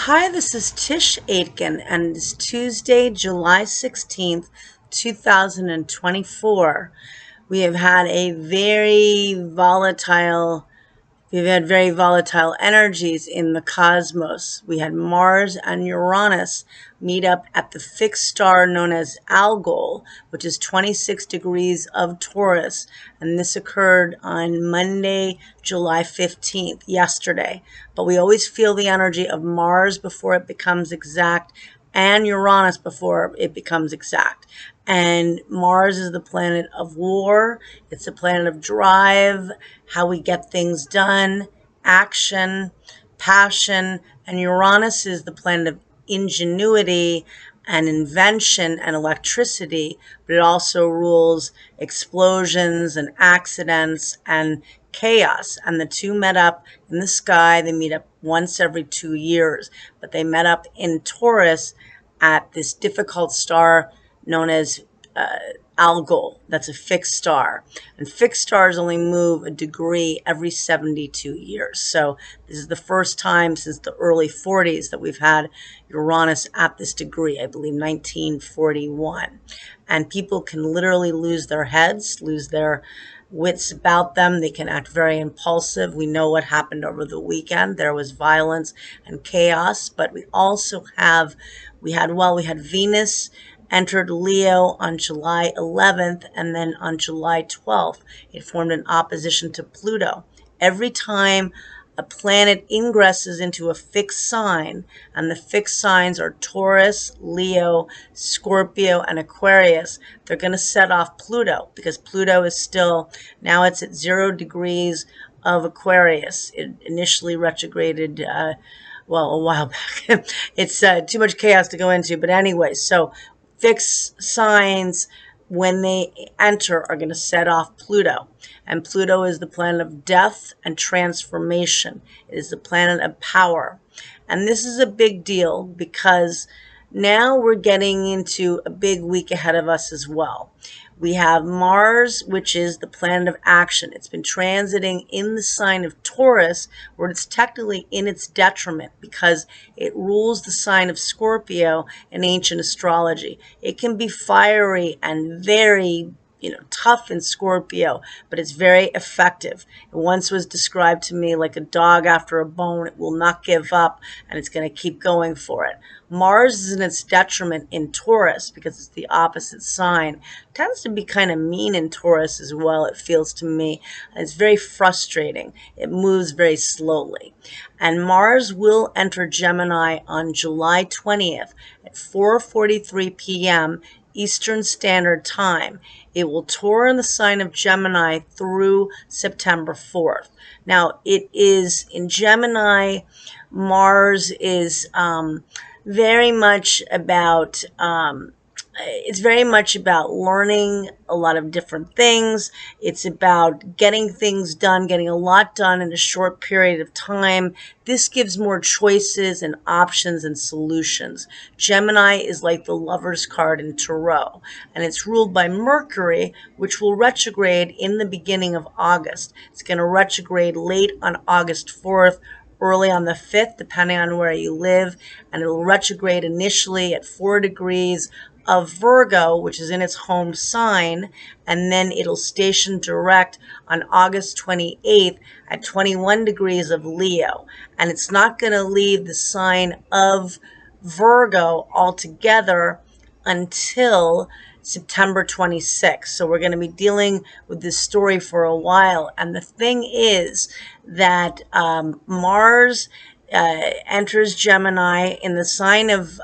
Hi, this is Tisch Aitken, and it's Tuesday, July 16th, 2024. We have had a very volatile We've had very volatile energies in the cosmos. We had Mars and Uranus meet up at the fixed star known as Algol, which is 26 degrees of Taurus. And this occurred on Monday, July 15th, yesterday. But we always feel the energy of Mars before it becomes exact and Uranus before it becomes exact. And Mars is the planet of war. It's the planet of drive, how we get things done, action, passion. And Uranus is the planet of ingenuity and invention and electricity, but it also rules explosions and accidents and chaos. And the two met up in the sky. They meet up once every 2 years, but they met up in Taurus at this difficult star known as Algol. That's a fixed star. And fixed stars only move a degree every 72 years. So this is the first time since the early 40s that we've had Uranus at this degree, I believe 1941. And people can literally lose their heads, lose their wits about them. They can act very impulsive. We know what happened over the weekend. There was violence and chaos, but we also we had Venus entered Leo on July 11th, and then on July 12th, it formed an opposition to Pluto. Every time a planet ingresses into a fixed sign, and the fixed signs are Taurus, Leo, Scorpio, and Aquarius, they're going to set off Pluto, because Pluto is now it's at 0 degrees of Aquarius. It initially retrograded, a while back. It's too much chaos to go into, but anyway, so fixed signs, when they enter, are going to set off Pluto. And Pluto is the planet of death and transformation. It is the planet of power. And this is a big deal because now we're getting into a big week ahead of us as well. We have Mars, which is the planet of action. It's been transiting in the sign of Taurus, where it's technically in its detriment because it rules the sign of Scorpio in ancient astrology. It can be fiery and very tough in Scorpio, but it's very effective. It once was described to me like a dog after a bone. It will not give up, and it's going to keep going for it. Mars is in its detriment in Taurus because it's the opposite sign. It tends to be kind of mean in Taurus as well, it feels to me. And it's very frustrating. It moves very slowly. And Mars will enter Gemini on July 20th at 4:43 p.m. Eastern Standard Time. It will tour in the sign of Gemini through September 4th. Now, it is in Gemini. Mars is very much about learning a lot of different things. It's about getting things done, getting a lot done in a short period of time. This gives more choices and options and solutions. Gemini is like the Lover's card in Tarot, and it's ruled by Mercury, which will retrograde in the beginning of August. It's going to retrograde late on August 4th, early on the 5th, depending on where you live, and it'll retrograde initially at 4 degrees of Virgo, which is in its home sign, and then it'll station direct on August 28th at 21 degrees of Leo. And it's not going to leave the sign of Virgo altogether until September 26th. So we're going to be dealing with this story for a while. And the thing is that Mars enters Gemini in the sign of,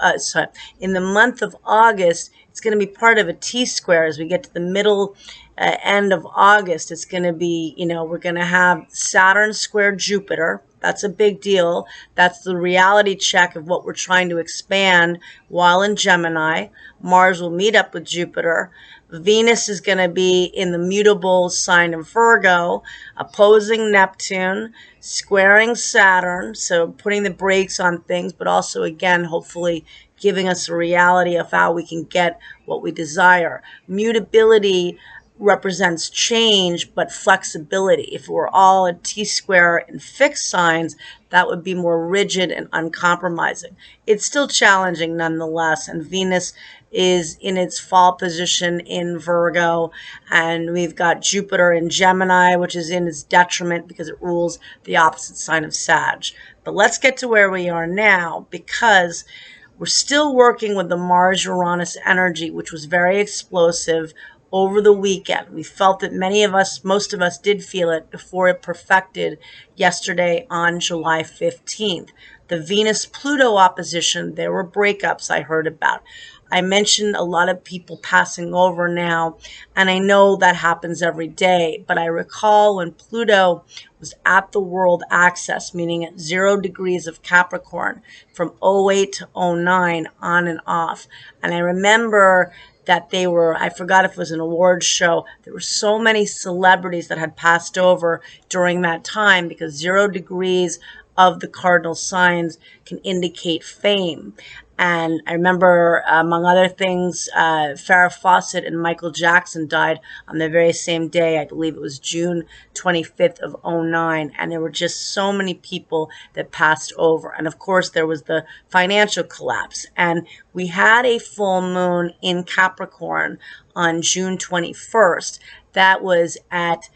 in the month of August. It's going to be part of a T-square as we get to the middle end of August. It's going to be, we're going to have Saturn square Jupiter. That's a big deal. That's the reality check of what we're trying to expand while in Gemini. Mars will meet up with Jupiter. Venus is going to be in the mutable sign of Virgo, opposing Neptune, squaring Saturn, so putting the brakes on things, but also, again, hopefully giving us a reality of how we can get what we desire. Mutability represents change but flexibility. If we're all a T-square in fixed signs, that would be more rigid and uncompromising. It's still challenging nonetheless, and Venus is in its fall position in Virgo, and we've got Jupiter in Gemini, which is in its detriment because it rules the opposite sign of Sag. But let's get to where we are now, because we're still working with the Mars-Uranus energy, which was very explosive over the weekend. We felt that many of us, most of us did feel it before it perfected yesterday on July 15th. The Venus-Pluto opposition, there were breakups I heard about. I mentioned a lot of people passing over now, and I know that happens every day, but I recall when Pluto was at the world axis, meaning at 0 degrees of Capricorn, from '08 to '09, on and off. And I remember that they were, I forgot if it was an awards show, there were so many celebrities that had passed over during that time because 0 degrees of the cardinal signs can indicate fame. And I remember, among other things, Farrah Fawcett and Michael Jackson died on the very same day. I believe it was June 25th of '09. And there were just so many people that passed over. And of course, there was the financial collapse. And we had a full moon in Capricorn on June 21st. That was at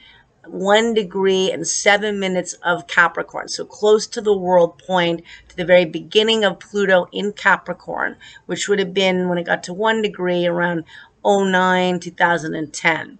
1 degree and 7 minutes of Capricorn, so close to the world point, to the very beginning of Pluto in Capricorn, which would have been when it got to 1 degree around '09, 2010.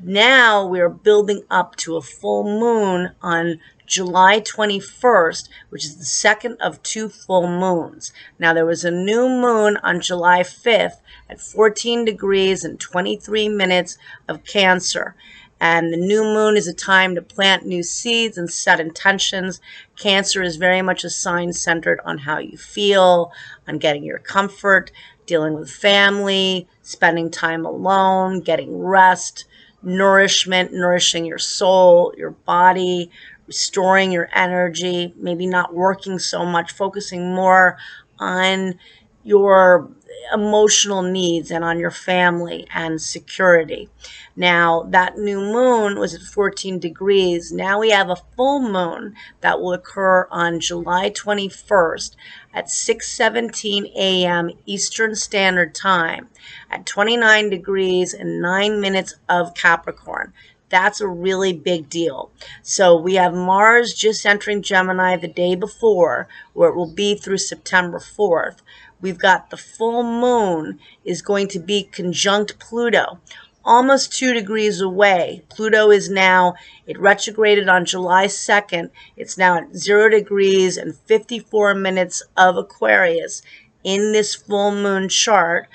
Now we're building up to a full moon on July 21st, which is the second of 2 full moons. Now there was a new moon on July 5th at 14 degrees and 23 minutes of Cancer. And the new moon is a time to plant new seeds and set intentions. Cancer is very much a sign centered on how you feel, on getting your comfort, dealing with family, spending time alone, getting rest, nourishment, nourishing your soul, your body, restoring your energy, maybe not working so much, focusing more on your emotional needs and on your family and security. Now, that new moon was at 14 degrees. Now we have a full moon that will occur on July 21st at 6:17 a.m. Eastern Standard Time at 29 degrees and 9 minutes of Capricorn. That's a really big deal. So we have Mars just entering Gemini the day before, where it will be through September 4th. We've got the full moon is going to be conjunct Pluto, almost 2 degrees away. Pluto is now, it retrograded on July 2nd. It's now at 0 degrees and 54 minutes of Aquarius in this full moon chart.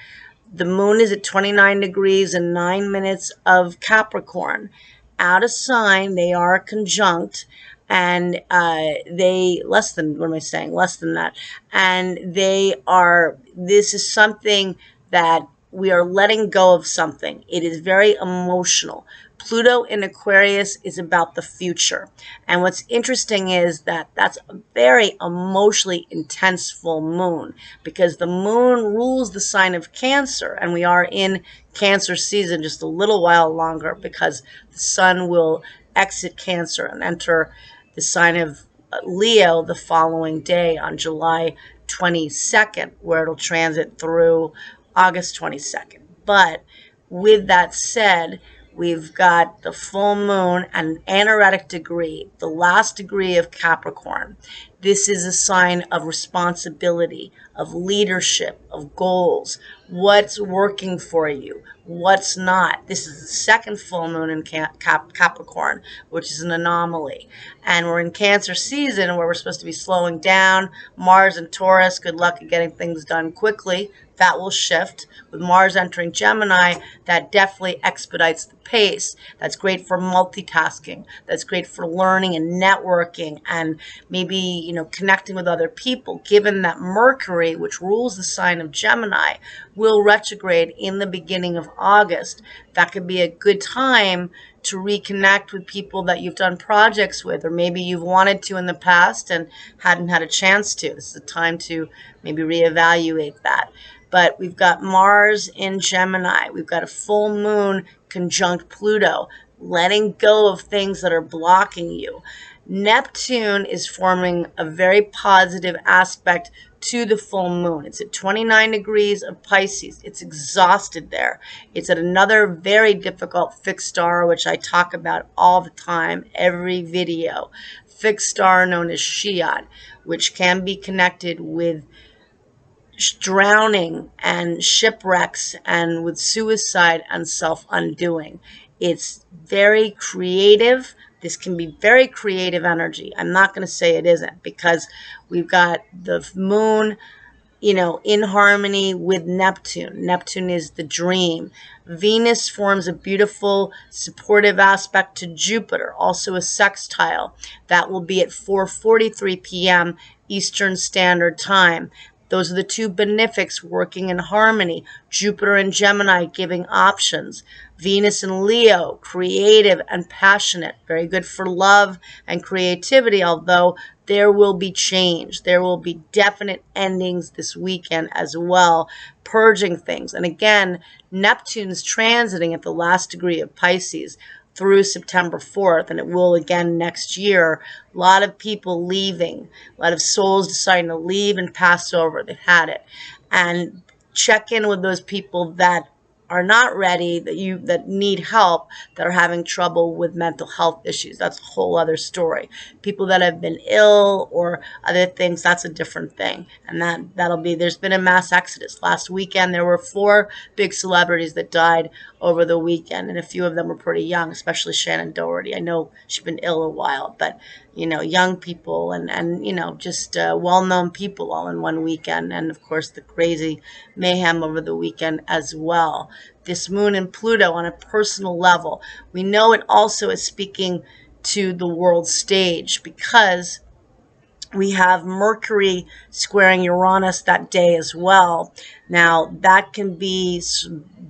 The moon is at 29 degrees and 9 minutes of Capricorn. Out of sign, they are conjunct, and they, less than, what am I saying? Less than that. And they are, this is something that we are letting go of something. It is very emotional. Pluto in Aquarius is about the future. And what's interesting is that that's a very emotionally intense full moon, because the moon rules the sign of Cancer, and we are in Cancer season just a little while longer because the sun will exit Cancer and enter the sign of Leo the following day on July 22nd, where it'll transit through August 22nd. But with that said, we've got the full moon and an anaretic degree, the last degree of Capricorn. This is a sign of responsibility, of leadership, of goals. What's working for you? What's not? This is the second full moon in Capricorn, which is an anomaly. And we're in Cancer season where we're supposed to be slowing down. Mars and Taurus, good luck at getting things done quickly. That will shift. With Mars entering Gemini, that definitely expedites the pace. That's great for multitasking. That's great for learning and networking and maybe, connecting with other people, given that Mercury, which rules the sign of Gemini, will retrograde in the beginning of August. That could be a good time to reconnect with people that you've done projects with, or maybe you've wanted to in the past and hadn't had a chance to. This is a time to maybe reevaluate that. But we've got Mars in Gemini. We've got a full moon conjunct Pluto, letting go of things that are blocking you. Neptune is forming a very positive aspect to the full moon. It's at 29 degrees of Pisces. It's exhausted there. It's at another very difficult fixed star, which I talk about all the time, every video. Fixed star known as Shiad, which can be connected with drowning and shipwrecks and with suicide and self-undoing. It's very creative. This can be very creative energy. I'm not going to say it isn't, because we've got the moon, in harmony with Neptune. Neptune is the dream. Venus forms a beautiful supportive aspect to Jupiter, also a sextile. That will be at 4:43 p.m. Eastern Standard Time. Those are the two benefics working in harmony. Jupiter and Gemini giving options. Venus and Leo, creative and passionate. Very good for love and creativity, although there will be change. There will be definite endings this weekend as well, purging things. And again, Neptune's transiting at the last degree of Pisces through September 4th, and it will again next year. A lot of people leaving, a lot of souls deciding to leave and pass over. They've had it. And check in with those people that are not ready, that need help, that are having trouble with mental health issues. That's a whole other story. People that have been ill or other things, that's a different thing. And that'll be, there's been a mass exodus. Last weekend there were 4 big celebrities that died over the weekend, and a few of them were pretty young, especially Shannon Doherty. I know she's been ill a while, but young people and just well-known people all in one weekend, and of course the crazy mayhem over the weekend as well. This moon and Pluto on a personal level, we know it also is speaking to the world stage, because we have Mercury squaring Uranus that day as well. Now, that can be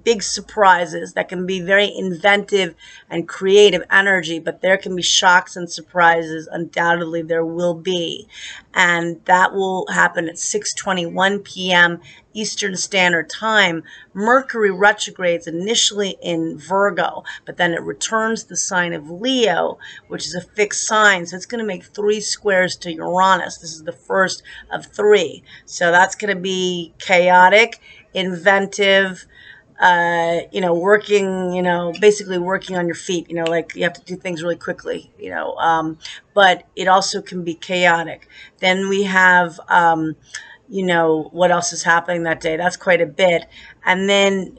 big surprises. That can be very inventive and creative energy, but there can be shocks and surprises. Undoubtedly, there will be. And that will happen at 6:21 p.m. Eastern Standard Time. Mercury retrogrades initially in Virgo, but then it returns the sign of Leo, which is a fixed sign. So it's going to make 3 squares to Uranus. This is the first of 3. So that's going to be chaotic, inventive, working, basically working on your feet, like you have to do things really quickly, but it also can be chaotic. Then we have, what else is happening that day? That's quite a bit. And then,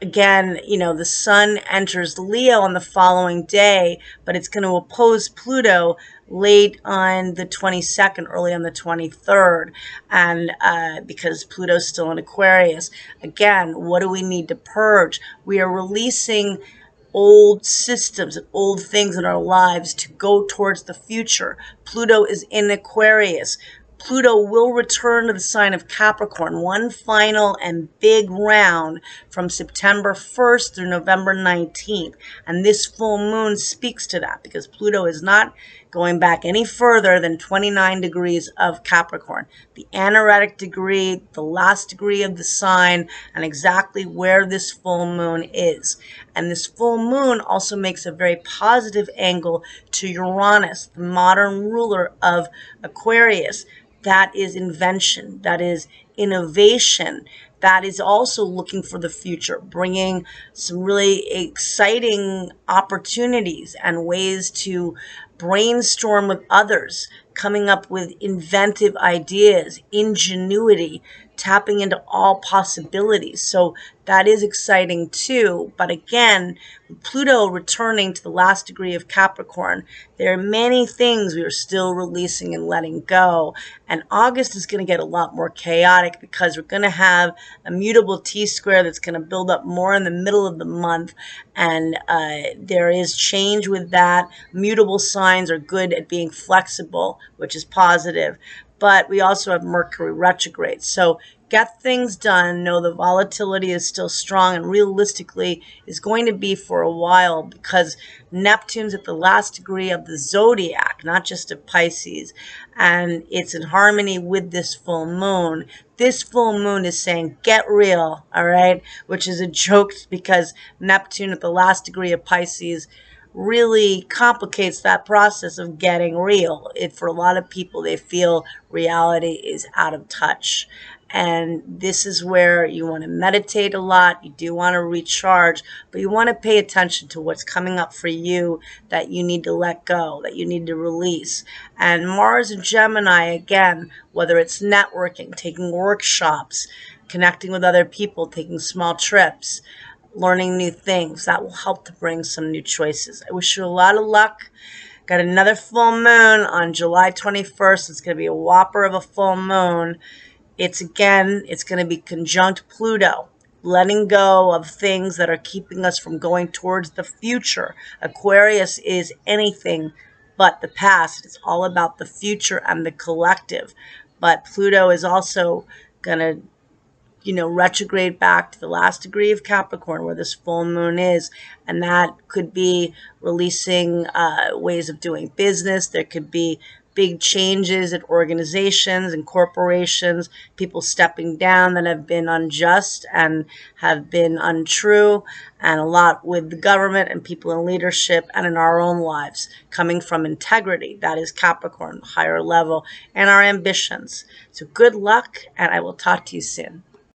again, the sun enters Leo on the following day, but it's going to oppose Pluto late on the 22nd, early on the 23rd, and because Pluto's still in Aquarius. Again, what do we need to purge? We are releasing old systems and old things in our lives to go towards the future. Pluto is in Aquarius. Pluto will return to the sign of Capricorn, one final and big round from September 1st through November 19th. And this full moon speaks to that, because Pluto is not going back any further than 29 degrees of Capricorn, the anaretic degree, the last degree of the sign, and exactly where this full moon is. And this full moon also makes a very positive angle to Uranus, the modern ruler of Aquarius. That is invention, that is innovation, that is also looking for the future, bringing some really exciting opportunities and ways to brainstorm with others, coming up with inventive ideas, ingenuity, tapping into all possibilities. So that is exciting too. But again, Pluto returning to the last degree of Capricorn, there are many things we are still releasing and letting go. And August is going to get a lot more chaotic, because we're going to have a mutable T-square that's going to build up more in the middle of the month. And there is change with that. Mutable signs are good at being flexible, which is positive. but we also have Mercury retrograde. So get things done. Know the volatility is still strong and realistically is going to be for a while, because Neptune's at the last degree of the zodiac, not just of Pisces, and it's in harmony with this full moon. This full moon is saying, get real, all right? Which is a joke, because Neptune at the last degree of Pisces really complicates that process of getting real. For a lot of people, they feel reality is out of touch. And this is where you want to meditate a lot. You do want to recharge, but you want to pay attention to what's coming up for you that you need to let go, that you need to release. And Mars and Gemini, again, whether it's networking, taking workshops, connecting with other people, taking small trips, learning new things, that will help to bring some new choices. I wish you a lot of luck. Got another full moon on July 21st. It's going to be a whopper of a full moon. It's going to be conjunct Pluto, letting go of things that are keeping us from going towards the future. Aquarius is anything but the past. It's all about the future and the collective. But Pluto is also going to retrograde back to the last degree of Capricorn where this full moon is. And that could be releasing ways of doing business. There could be big changes at organizations and corporations, people stepping down that have been unjust and have been untrue, and a lot with the government and people in leadership and in our own lives, coming from integrity. That is Capricorn, higher level, and our ambitions. So good luck, and I will talk to you soon.